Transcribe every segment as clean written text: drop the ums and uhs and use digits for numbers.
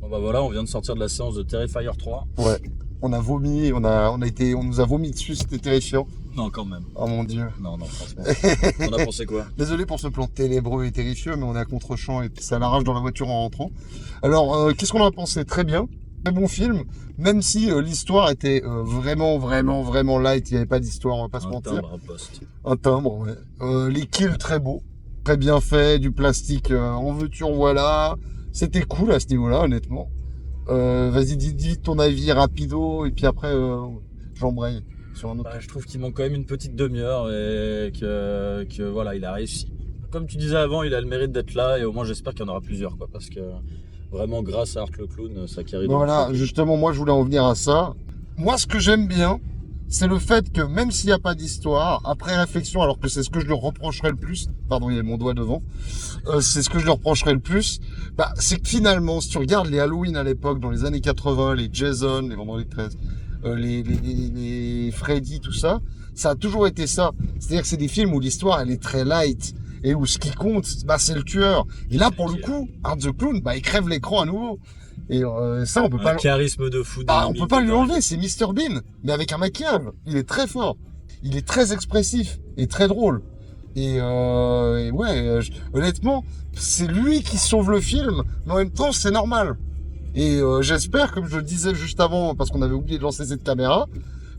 Bon bah voilà, on vient de sortir de la séance de Terrifier 3. Ouais. On a vomi, on nous a vomi dessus, c'était terrifiant. Non, quand même. Oh mon dieu. Non, franchement. On a pensé quoi? Désolé pour ce plan ténébreux et terrifieux, mais on est à contre-champ et ça l'arrache dans la voiture en rentrant. Alors, qu'est-ce qu'on en a pensé? Très bien. Très bon film, même si l'histoire était vraiment light, il n'y avait pas d'histoire, on va pas se mentir. Un timbre à poste. Un timbre, ouais. Les kills très beaux, très bien fait, du plastique en veux-tu en voilà. C'était cool à ce niveau-là, honnêtement. Vas-y, dis ton avis rapido, et puis après, j'embraye sur un autre. Bah, je trouve qu'il manque quand même une petite demi-heure et que voilà, il a réussi. Comme tu disais avant, il a le mérite d'être là et au moins j'espère qu'il y en aura plusieurs, quoi, parce que vraiment grâce à Art le Clown, ça carry. Voilà, justement, moi je voulais en venir à ça. Moi, ce que j'aime bien, c'est le fait que même s'il n'y a pas d'histoire, après réflexion, alors que c'est ce que je leur reprocherais le plus, pardon, il y a mon doigt devant, c'est ce que je leur reprocherais le plus, bah, c'est que finalement, si tu regardes les Halloween à l'époque, dans les années 80, les Jason, les Vendredi 13, les Freddy, tout ça, ça a toujours été ça. C'est-à-dire que c'est des films où l'histoire, elle est très light, et où ce qui compte, bah, c'est le tueur. Et là, pour le coup, Art the Clown, bah, il crève l'écran à nouveau. Et ça, on peut pas. Charisme de fou. On peut pas lui enlever. C'est Mr Bean, mais avec un maquillage. Il est très fort. Il est très expressif et très drôle. Et ouais, honnêtement, c'est lui qui sauve le film, mais en même temps, c'est normal. Et j'espère, comme je le disais juste avant, parce qu'on avait oublié de lancer cette caméra,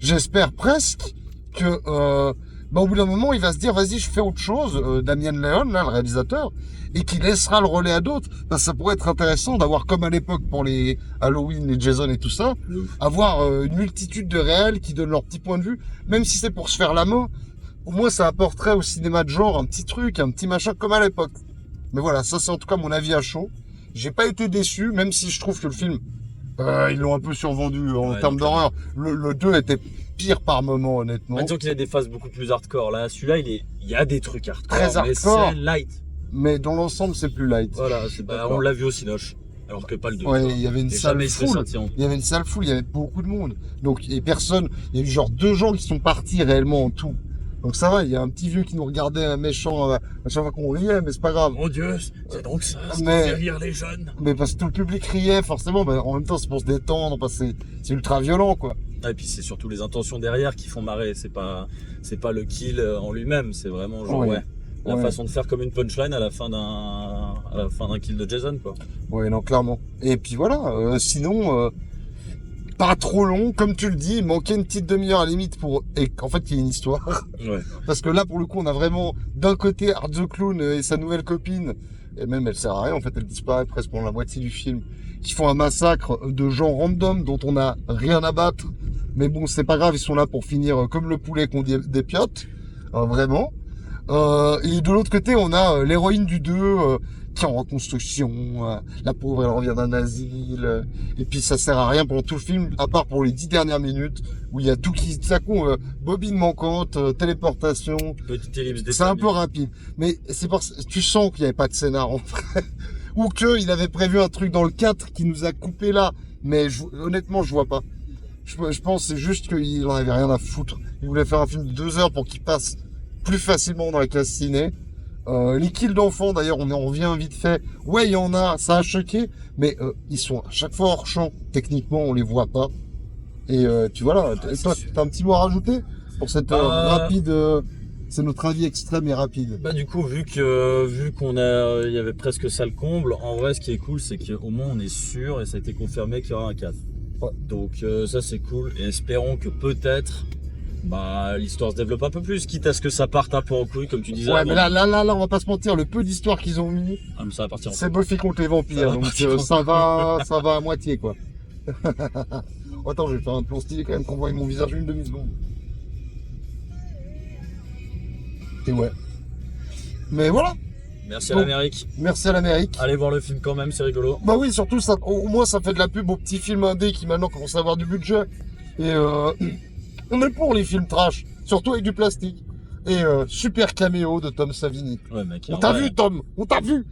j'espère presque que bah, au bout d'un moment, il va se dire, vas-y, je fais autre chose, Damien Leone, là, le réalisateur, et qui laissera le relais à d'autres. Parce que ça pourrait être intéressant d'avoir, comme à l'époque pour les Halloween, les Jason et tout ça, avoir une multitude de réels qui donnent leur petit point de vue, même si c'est pour se faire la main. Au moins, ça apporterait au cinéma de genre un petit truc, un petit machin comme à l'époque. Mais voilà, ça c'est en tout cas mon avis à chaud. J'ai pas été déçu, même si je trouve que le film, ils l'ont un peu survendu en termes d'horreur. Le 2 était pire par moment, honnêtement. Disons qu'il a des phases beaucoup plus hardcore. Là, celui-là, il y a des trucs hardcore, très hardcore, mais c'est light. Mais dans l'ensemble, c'est plus light. Voilà, on l'a vu au Cinoche. Alors que pas le 2. Ouais, il y avait une salle foule. Il y avait une salle foule, il y avait beaucoup de monde. Donc, et personne, il y a eu genre 2 gens qui sont partis réellement en tout. Donc ça va, il y a un petit vieux qui nous regardait, un méchant, à chaque fois qu'on riait, mais c'est pas grave. Mon Dieu, c'est donc ça, c'est pour faire rire les jeunes. Mais parce que tout le public riait, forcément, bah, en même temps, c'est pour se détendre, parce que c'est ultra violent, quoi. Ah, et puis c'est surtout les intentions derrière qui font marrer, c'est pas le kill en lui-même, c'est vraiment genre, la façon de faire comme une punchline à la fin d'un kill de Jason, quoi. Ouais, non, clairement. Et puis voilà, sinon, pas trop long, comme tu le dis, il manquait une petite demi-heure à la limite pour, et en fait, il y a une histoire. Ouais. Parce que là, pour le coup, on a vraiment, d'un côté, Art the Clown et sa nouvelle copine, et même elle sert à rien, en fait, elle disparaît presque pendant la moitié du film, qui font un massacre de gens random dont on a rien à battre. Mais bon, c'est pas grave, ils sont là pour finir comme le poulet qu'on dépiote, vraiment. Et de l'autre côté, on a l'héroïne du 2 qui est en reconstruction. La pauvre, elle revient d'un asile. Et puis ça sert à rien pendant tout le film, à part pour les 10 dernières minutes, où il y a tout qui s'accombe, bobine manquante, téléportation. Petite ellipse des C'est un peu rapide. Mais c'est parce que tu sens qu'il n'y avait pas de scénar en vrai. Ou qu'il avait prévu un truc dans le 4 qui nous a coupé là. Mais honnêtement, je vois pas. Je pense que c'est juste qu'il en avait rien à foutre. Il voulait faire un film de 2 heures pour qu'il passe plus facilement dans la classe ciné. Les kills d'enfants, d'ailleurs, on en revient vite fait. Ouais, il y en a, ça a choqué, mais ils sont à chaque fois hors champ. Techniquement, on les voit pas. Et tu vois là, toi, t'as un petit mot à rajouter pour cette rapide. C'est notre avis extrême et rapide. Bah du coup, vu qu'il y avait presque ça le comble, en vrai, ce qui est cool, c'est qu'au moins on est sûr et ça a été confirmé qu'il y aura un 4. Ouais. Donc ça c'est cool et espérons que peut-être l'histoire se développe un peu plus, quitte à ce que ça parte un peu en couille, comme tu disais. Ouais, mais là, on va pas se mentir, le peu d'histoire qu'ils ont mis, ça va partir en c'est Buffy contre les vampires, donc ça va à moitié, quoi. Attends, je vais faire un plan stylé quand même qu'on voit mon visage une demi-seconde. Et ouais. Mais voilà. Merci à l'Amérique. Merci à l'Amérique. Allez voir le film quand même, c'est rigolo. Bah oui, surtout ça, au moins ça fait de la pub aux petits films indés qui maintenant commencent à avoir du budget. Et on est pour les films trash, surtout avec du plastique. Et super caméo de Tom Savini. Ouais, mec. On t'a vu, Tom, on t'a vu.